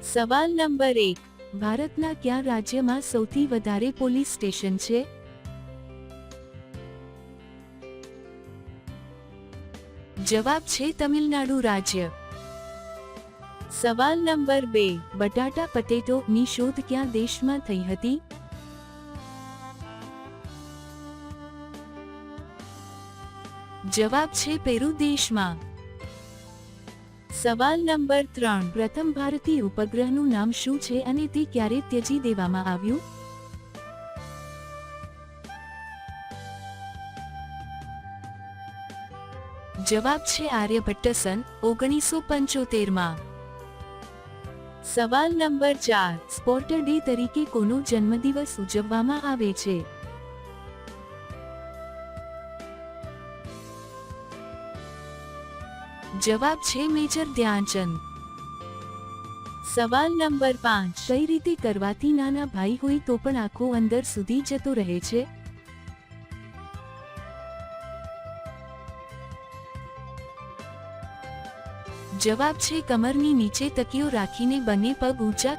સવાલ નંબર 1, ભારતના કયા રાજ્યમાં સૌથી વધારે પોલીસ સ્ટેશન છે? જવાબ છે તમિલનાડુ રાજ્ય. સવાલ નંબર 2, બટાટા પટેટો ની શોધ કયા દેશમાં થઈ હતી? જવાબ છે પેરુ દેશમાં. સવાલ નંબર 3, પ્રથમ ભારતીય ઉપગ્રહનું નામ શું છે અને તે ક્યારે ત્યજી દેવામાં આવ્યું? જવાબ છે આર્યભટ્ટ સન 1975માં. સવાલ નંબર 4, સ્પોર્ટ ડે તરીકે કોનો જન્મદિવસ ઉજવવામાં આવે છે? જવાબ છે મેજર ધ્યાનચંદ. સવાલ નંબર 5, કઈ રીતે કરવાથી નાના ભાઈ હોય તો પણ આખો અંદર સુધી જતો રહે છે? જવાબ છે કમરની નીચે તકિયો રાખીને બંને પગ ઊંચા